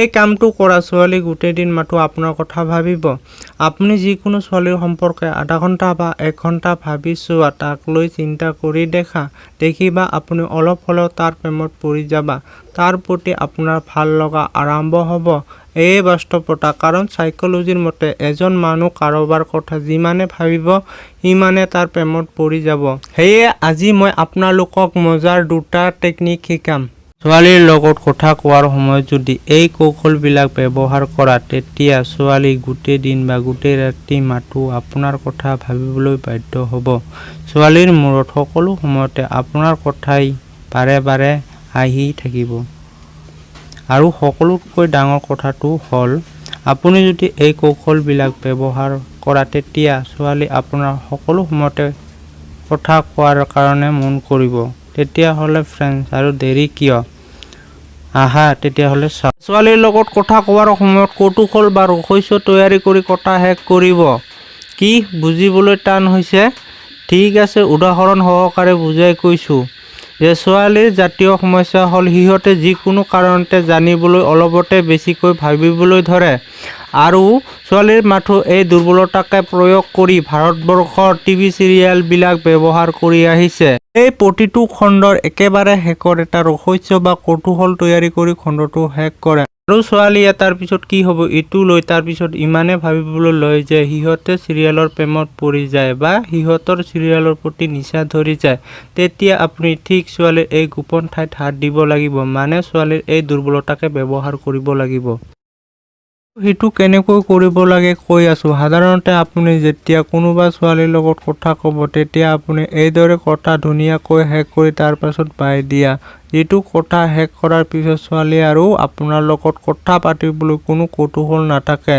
এই কামটো কৰা ছোৱালী গোটেই দিন মাথো আপোনাৰ কথা ভাবিব। আপুনি যিকোনো ছোৱালীৰ সম্পৰ্কে আধা ঘণ্টা বা 1 ঘণ্টা ভাবি চোৱা, তাক লৈ চিন্তা কৰি দেখিবা আপুনি অলপ হ'লেও তাৰ প্ৰেমত পৰি যাবা। তাৰ প্ৰতি আপোনাৰ ভাল লগা আৰম্ভ হ'ব। এই বাস্তৱতা, কাৰণ সাইকোলজিৰ মতে এজন মানুহ কাৰোবাৰ কথা যিমানে ভাবিব সিমানে তাৰ প্ৰেমত পৰি যাব। সেয়ে আজি মই আপোনালোকক মজাৰ 2টা টেকনিক শিকাম। ছোৱালীৰ লগত কথা কোৱাৰ সময়ত যদি এই কৌশলবিলাক ব্যৱহাৰ কৰা, তেতিয়া ছোৱালী গোটেই দিন বা গোটেই ৰাতি মাথো আপোনাৰ কথা ভাবিবলৈ বাধ্য হ'ব। ছোৱালীৰ মূৰত সকলো সময়তে আপোনাৰ কথাই বাৰে বাৰে আহি থাকিব। আৰু সকলোতকৈ ডাঙৰ কথাটো হ'ল, আপুনি যদি এই কৌশলবিলাক ব্যৱহাৰ কৰা, তেতিয়া ছোৱালী আপোনাৰ সকলো সময়তে কথা কোৱাৰ কাৰণে মন কৰিব। তেতিয়াহ'লে ফ্ৰেণ্ডছ, আৰু দেৰি কিয়? আহা তেতিয়াহ'লে চাওক। ছোৱালীৰ লগত কথা কোৱাৰ সময়ত কৌতূহল বা ৰহস্য তৈয়াৰী কৰি কথা শেষ কৰিব। কি বুজিবলৈ টান হৈছে? ঠিক আছে, উদাহৰণ সহকাৰে বুজাই কৈছোঁ যে ছোৱালীৰ জাতীয় সমস্যা হ'ল সিহঁতে যিকোনো কাৰণতে জানিবলৈ অলপতে বেছিকৈ ভাবিবলৈ ধৰে। আৰু ছোৱালীৰ মাথো এই দুৰ্বলতাকে প্ৰয়োগ কৰি ভাৰতবৰ্ষৰ টিভি চিৰিয়েলবিলাক ব্যৱহাৰ কৰি আহিছে। এই প্ৰতিটো খণ্ডৰ একেবাৰে শেষত এটা ৰহস্য বা কৌতূহল তৈয়াৰী কৰি খণ্ডটো শেষ কৰে। আৰু ছোৱালী এটাৰ পিছত কি হ'ব এইটো লৈ তাৰ পিছত ইমানে ভাবিবলৈ লয় যে সিহঁতে চিৰিয়েলৰ প্ৰেমত পৰি যায় বা সিহঁতৰ চিৰিয়েলৰ প্ৰতি নিচা ধৰি যায়। তেতিয়া আপুনি ঠিক ছোৱালীৰ এই গোপন ঠাইত হাত দিব লাগিব, মানে ছোৱালীৰ এই দুৰ্বলতাকে ব্যৱহাৰ কৰিব লাগিব। সেইটো কেনেকৈ কৰিব লাগে কৈ আছোঁ। সাধাৰণতে আপুনি যেতিয়া কোনোবা ছোৱালীৰ লগত কথা ক'ব, তেতিয়া আপুনি এইদৰে কথা ধুনীয়াকৈ শেষ কৰি তাৰ পাছত বাই দিয়া। যিটো কথা শেষ কৰাৰ পিছত ছোৱালী আৰু আপোনাৰ লগত কথা পাতিবলৈ কোনো কৌতূহল নাথাকে,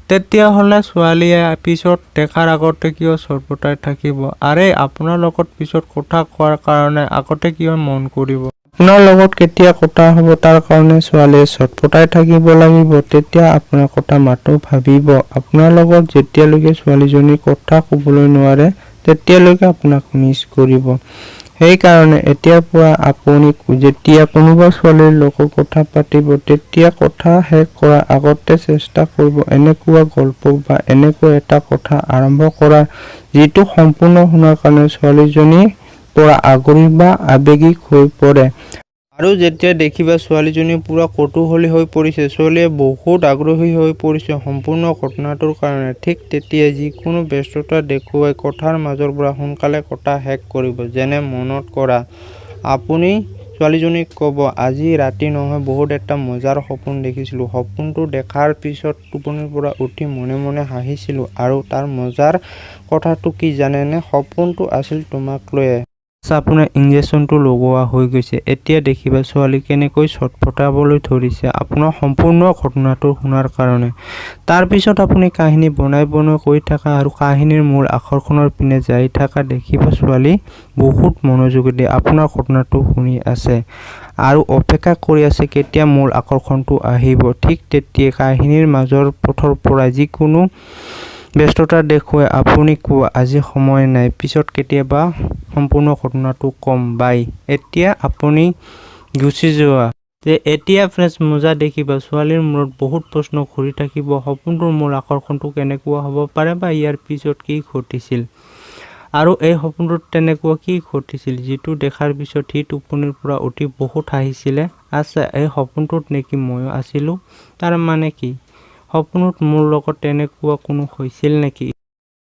তেতিয়াহ'লে ছোৱালীয়ে পিছত দেখাৰ আগতে কিয় ছটফটাই থাকিব? আৰে আপোনাৰ লগত পিছত কথা কোৱাৰ কাৰণে আগতে কিয় মন কৰিব? আপোনাৰ লগত কেতিয়া কথা হ'ব তাৰ কাৰণে ছোৱালীয়ে ছটফটাই থাকিব লাগিব। তেতিয়া আপোনাৰ কথা মাথো ভাবিব। আপোনাৰ লগত যেতিয়ালৈকে ছোৱালীজনী কথা ক'বলৈ নোৱাৰে, তেতিয়ালৈকে আপোনাক মিছ কৰিব। সেইকাৰণে এতিয়াৰ পৰা আপুনি যেতিয়া কোনোবা ছোৱালীৰ লগত কথা পাতিব, তেতিয়া কথা শেষ কৰাৰ আগতে চেষ্টা কৰিব এনেকুৱা গল্প বা এনেকুৱা এটা কথা আৰম্ভ কৰাৰ, যিটো সম্পূৰ্ণ শুনাৰ কাৰণে ছোৱালীজনীৰ পৰা আগ্ৰহী বা আৱেগিক হৈ পৰে। আৰু যেতিয়া দেখিবা ছোৱালীজনী পুৰা কৌতূহলী হৈ পৰিছে, ছোৱালীয়ে বহুত আগ্ৰহী হৈ পৰিছে সম্পূৰ্ণ ঘটনাটোৰ কাৰণে, ঠিক তেতিয়া যিকোনো ব্যস্ততা দেখুৱাই কথাৰ মাজৰ পৰা সোনকালে কথা শেষ কৰিব। যেনে মনত কৰা, আপুনি ছোৱালীজনীক ক'ব, আজি ৰাতি নহয় বহুত এটা মজাৰ সপোন দেখিছিলোঁ। সপোনটো দেখাৰ পিছত টোপনিৰ পৰা উঠি মনে মনে হাঁহিছিলোঁ। আৰু তাৰ মজাৰ কথাটো কি জানেনে? সপোনটো আছিল তোমাক লৈয়ে। আপোনাৰ ইঞ্জেকচনটো লগোৱা হৈ গৈছে। এতিয়া দেখিবা ছোৱালী কেনেকৈ ছটফটাবলৈ ধৰিছে আপোনাৰ সম্পূৰ্ণ ঘটনাটো শুনাৰ কাৰণে। তাৰ পিছত আপুনি কাহিনী বনাই কৈ থাকা আৰু কাহিনীৰ মূল আকৰ্ষণৰ পিনে যাই থাকা। দেখিবা ছোৱালী বহুত মনোযোগেদি আপোনাৰ ঘটনাটো শুনি আছে আৰু অপেক্ষা কৰি আছে কেতিয়া মূল আকৰ্ষণটো আহিব। ঠিক তেতিয়া কাহিনীৰ মাজৰ পথৰ পৰা যিকোনো ব্যস্ততা দেখুৱাই আপুনি কোৱা, আজি সময় নাই, পিছত কেতিয়াবা সম্পূৰ্ণ ঘটনাটো কম, বাই। এতিয়া আপুনি গুচি যোৱা। এতিয়া ফ্ৰেণ্ডছ মজা দেখিবা ছোৱালীৰ মূৰত বহুত প্ৰশ্ন ঘূৰি থাকিব। সপোনটোৰ মূল আকৰ্ষণটো কেনেকুৱা হ'ব পাৰে বা ইয়াৰ পিছত কি ঘটিছিল? আৰু এই সপোনটোত তেনেকুৱা কি ঘটিছিল যিটো দেখাৰ পিছত সি টোপনিৰ পৰা উঠি বহুত হাঁহিছিলে? আচ্ছা, এই সপোনটোত নেকি ময়ো আছিলোঁ? তাৰ মানে কি? সপোনত মোৰ লগত তেনেকুৱা কোনো হৈছিল নেকি?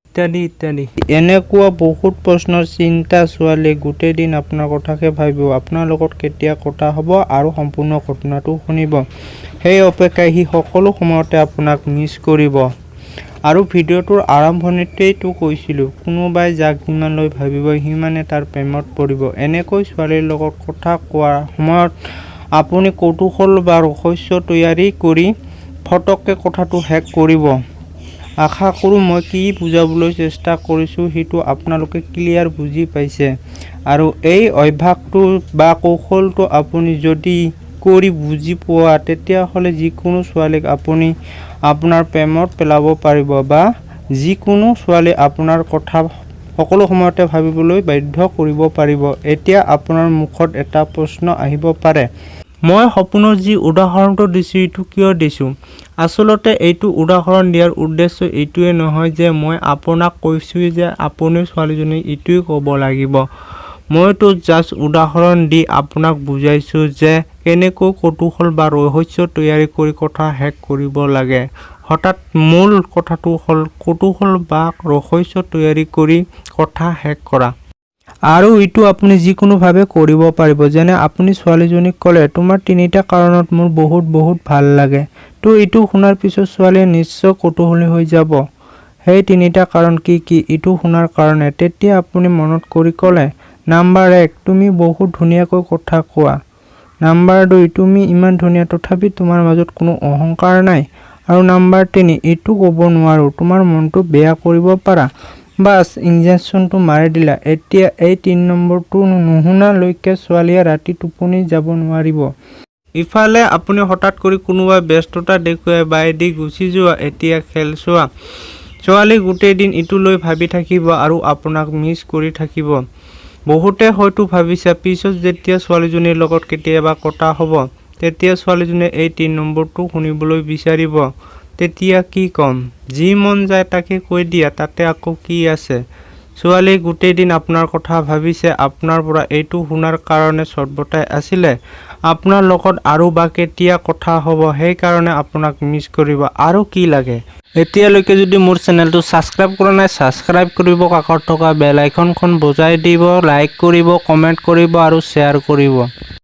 ইত্যাদি ইত্যাদি। এনেকুৱা বহুত প্ৰশ্নৰ চিন্তা ছোৱালীয়ে গোটেই দিন আপোনাৰ কথাকে ভাবিব, আপোনাৰ লগত কেতিয়া কথা হ'ব আৰু সম্পূৰ্ণ ঘটনাটো শুনিব। সেই অপেক্ষাই সি সকলো সময়তে আপোনাক মিছ কৰিব। আৰু ভিডিঅ'টোৰ আৰম্ভণিতেইতো কৈছিলোঁ, কোনোবাই যাক যিমানলৈ ভাবিব সিমানে তাৰ প্ৰেমত পৰিব। এনেকৈ ছোৱালীৰ লগত কথা কোৱাৰ সময়ত আপুনি কৌতূহল বা ৰহস্য তৈয়াৰী কৰি ফটককে কথাটো শেষ কৰিব। আশা কৰোঁ মই কি বুজাবলৈ চেষ্টা কৰিছোঁ সেইটো আপোনালোকে ক্লিয়াৰ বুজি পাইছে। আৰু এই অভ্যাসটো বা কৌশলটো আপুনি যদি কৰি বুজি পোৱা, তেতিয়াহ'লে যিকোনো ছোৱালীক আপুনি আপোনাৰ প্ৰেমত পেলাব পাৰিব বা যিকোনো ছোৱালী আপোনাৰ কথা সকলো সময়তে ভাবিবলৈ বাধ্য কৰিব পাৰিব। এতিয়া আপোনাৰ মুখত এটা প্ৰশ্ন আহিব পাৰে, মই সপোনৰ যি উদাহৰণটো দিছোঁ এইটো কিয় দিছোঁ? আচলতে এইটো উদাহৰণ দিয়াৰ উদ্দেশ্য এইটোৱে নহয় যে মই আপোনাক কৈছোঁ যে আপুনি ছোৱালীজনীক এইটোৱে ক'ব লাগিব। মইতো জাষ্ট উদাহৰণ দি আপোনাক বুজাইছোঁ যে কেনেকৈ কৌতূহল বা ৰহস্য তৈয়াৰী কৰি কথা শেষ কৰিব লাগে। হঠাৎ মূল কথাটো হ'ল কৌতূহল বা ৰহস্য তৈয়াৰী কৰি কথা শেষ কৰা। আৰু এইটো আপুনি যিকোনোভাৱে কৰিব পাৰিব। যেনে আপুনি ছোৱালীজনীক ক'লে তোমাৰ 3টা কাৰণত মোৰ বহুত ভাল লাগে। তো এইটো শুনাৰ পিছত ছোৱালীয়ে নিশ্চয় কৌতূহলী হৈ যাব। সেই 3টা কাৰণ কি কি এইটো শুনাৰ কাৰণে তেতিয়া আপুনি মনত কৰি ক'লে, নাম্বাৰ 1 তুমি বহুত ধুনীয়াকৈ কথা কোৱা। নাম্বাৰ 2 তুমি ইমান ধুনীয়া তথাপি তোমাৰ মাজত কোনো অহংকাৰ নাই। আৰু নাম্বাৰ 3 এইটো ক'ব নোৱাৰো তোমাৰ মনটো বেয়া কৰিব পাৰা। বাছ ইঞ্জেকশ্যনটো মাৰি দিলা। এতিয়া এই 3 নম্বৰটো নুশুনালৈকে ছোৱালীয়ে ৰাতি টোপনি যাব নোৱাৰিব। ইফালে আপুনি হঠাৎ কৰি কোনোবা ব্যস্ততা দেখুৱাই বায়েদি গুচি যোৱা। এতিয়া খেল চোৱা। ছোৱালী গোটেই দিন ইটো লৈ ভাবি থাকিব আৰু আপোনাক মিছ কৰি থাকিব। বহুতে হয়তো ভাবিছে পিছত যেতিয়া ছোৱালীজনীৰ লগত কেতিয়াবা কথা হ'ব তেতিয়া ছোৱালীজনীয়ে এই 3 নম্বৰটো শুনিবলৈ বিচাৰিব। তেতিয়া কি ক'ম? যি মন যায় তাকে কৈ দিয়া, তাতে আকৌ কি আছে? ছোৱালী গোটেই দিন আপোনাৰ কথা ভাবিছে, আপোনাৰ পৰা এইটো শুনাৰ কাৰণে ছটবটাই আছিলে। আপোনাৰ লগত আৰু বা কেতিয়া কথা হ'ব সেইকাৰণে আপোনাক মিছ কৰিব। আৰু কি লাগে? এতিয়ালৈকে যদি মোৰ চেনেলটো ছাবস্ক্ৰাইব কৰা নাই ছাবস্ক্ৰাইব কৰিব, কাষত থকা বেল আইকনখন বজাই দিব, লাইক কৰিব, কমেণ্ট কৰিব আৰু শ্বেয়াৰ কৰিব।